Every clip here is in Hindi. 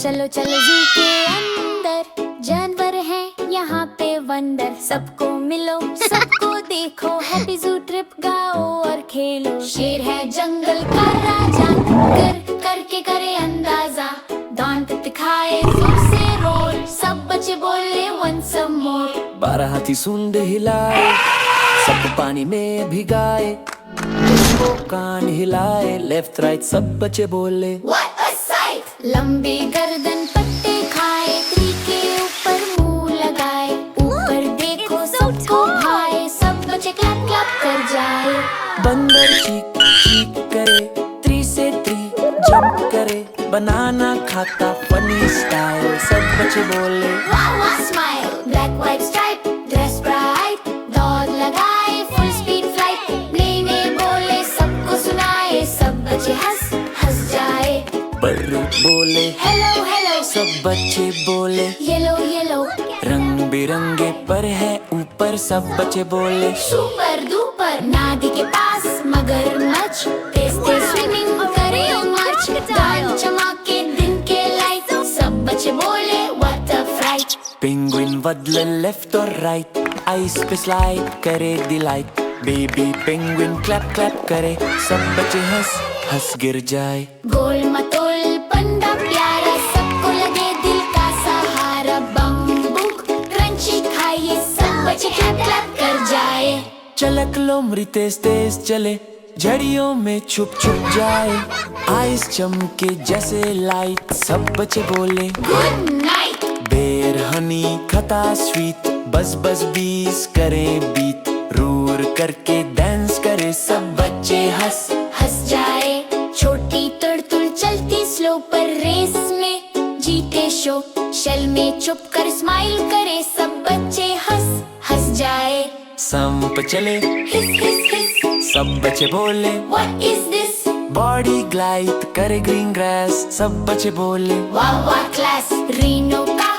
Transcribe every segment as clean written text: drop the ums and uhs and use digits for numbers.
चलो चलो जू के अंदर जानवर हैं यहाँ पे वंडर। सबको मिलो सबको देखो, हैप्पी जू ट्रिप गाओ और खेलो। शेर है जंगल का राजा, कर करके करे अंदाजा। दांत दिखाए जोर से रोर, सब बच्चे बोले once more। 12 हाथी सूंड हिलाए, सब पानी में भिगाए। वो कान हिलाए, लेफ्ट राइट सब बच्चे बोले What a sight! लंबी गर्दन पत्ते खाए, ट्री के ऊपर मुंह लगाए। ऊपर देखो सबको भाए, सब बच्चे क्लैप क्लैप कर जाए। बंदर चीक चीक करे, 3 से 3 जंप करे। बनाना खाता फनी स्टाइल, सब बच्चे बोले वाह वाह smile. Black white stripe dress bright, दौड़ लगाए फुल स्पीड फ्लाइट। लेने बोले सबको सुनाए, सब बच्चे हंस हंस जाए। बर्रू बोले हेलो हेलो, सब बच्चे बोले येलो येलो। रंग बिरंगे पर है ऊपर, सब बच्चे बोले सुपर डुपर। नादी के पास मगरमच्छ, तेज तेज स्विमिंग करे मच। दान चमके दिन के लाइट, सब बच्चे बोले व्हाट अ फ्राइट। पेंगुइन बदले लेफ्ट और राइट, आइस पे स्लाइड करे delight. Baby penguin clap clap करे, सब बच्चे हंस हंस गिर जाए। गोल मटोल पंडा प्यारा, सबको लगे दिल का सहारा। बम्बू क्रंची खाइए, सब बच्चे क्लैप क्लैप कर जाए। चलक लोमड़ी तेज तेज चले, झड़ियों में छुप छुप जाए। आइस चमके जैसे लाइट, सब बच्चे बोले गुड नाइट। बेर हनी खता स्वीट, बस बस बीस करे बीट। रूर करके डांस करे, सब बच्चे हंस हंस जाए। छोटी तुड़तुड़ चलती स्लो पर रेस में जीते शो। शेल में छुप कर स्माइल करे, सब बच्चे हंस हंस जाए। संप चले हिस हिस हिस, सब बच्चे बोले what is this? Body glide करे ग्रीन ग्रास, सब बच्चे बोले वाह वाह क्लास। रीनो का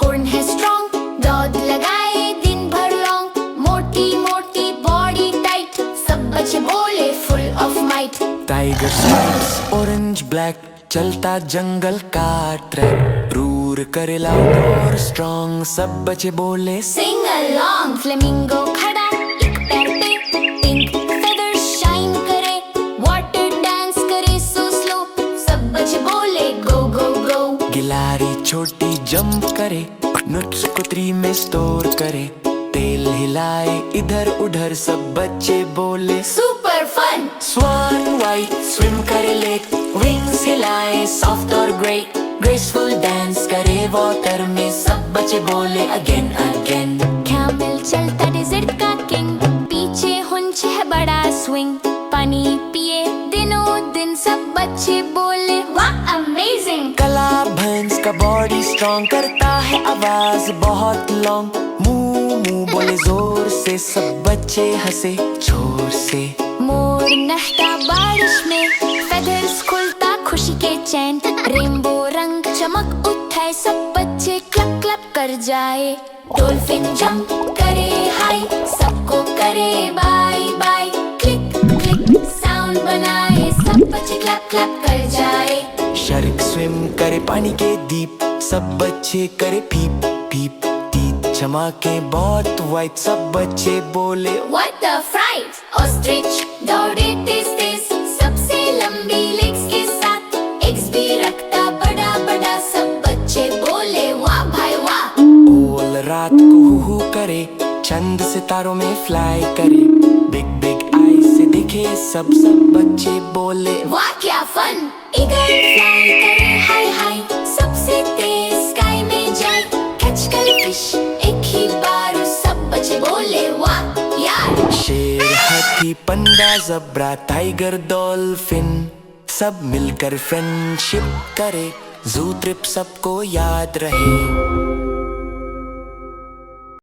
हॉर्न है स्ट्रॉन्ग, दौड़ लगाए दिन भर लॉन्ग। मोटी मोटी बॉडी टाइट, सब बच्चे बोले full of might. Tiger stripes orange black, चलता जंगल का ट्रैक। रूर करे लाउड और स्ट्रॉन्ग, सब बच्चे बोले सिंग अलोंग। फ्लेमिंगो खड़ा एक पैर पे, पिंक फेदर शाइन करे। वाटर डांस करे सो स्लो, सब बच्चे बोले गो गो गो। गिलारी छोटी जंप करे, नुट्स को ट्री में स्टोर करे। तेल हिलाए इधर उधर, सब बच्चे बोले सुपर फन। स्वान वाइट स्विम करे लेक, विंग्स हिलाए सॉफ्ट और ग्रेट। ग्रेसफुल डांस करे वाटर में, सब बच्चे बोले अगेन अगेन। कैमल चलता डेजर्ट का किंग, पीछे हुंच है बड़ा स्विंग। पानी पिए दिनों दिन, सब बच्चे बोले वाह अमेजिंग। कला भैंस का बॉडी स्ट्रॉन्ग, करता है आवाज बहुत लॉन्ग। मुंह मुंह बोले जोर से, सब बच्चे हंसे जोर से। मोर नहता बारिश में, फेदर्स खुलता खुशी के चैन। रेनबो रंग चमक उठाए, सब बच्चे क्लप क्लप कर जाए। डॉल्फिन जंप करे हाय, सबको करे bye bye. Click click sound बनाए, सब बच्चे क्लप क्लप कर जाए। शार्क स्विम करे पानी के डीप, सब बच्चे करे पीप पीप। टीथ चमके बहुत वाइट, सब बच्चे बोले What the fright! ऑस्ट्रिच दौड़े तेज तेज, सबसे लंबी लेग्स के साथ। एग्स भी रखता बड़ा बड़ा, सब बच्चे बोले वाह भाई वाह। ओल रात को हू हू करे, चंद सितारों में फ्लाई करे। बिग बिग आई से दिखे सब, सब बच्चे बोले वाह क्या फन। ईगल फ्लाई करे हाय हाय, सबसे तेज स्काई में जाए। कैच करे फिश एक ही बार, सब बच्चे बोले वाह यार। शेर हाथी पंडा ज़ेब्रा टाइगर डॉल्फिन, सब मिलकर फ्रेंडशिप करे। जू ट्रिप सबको याद रहे।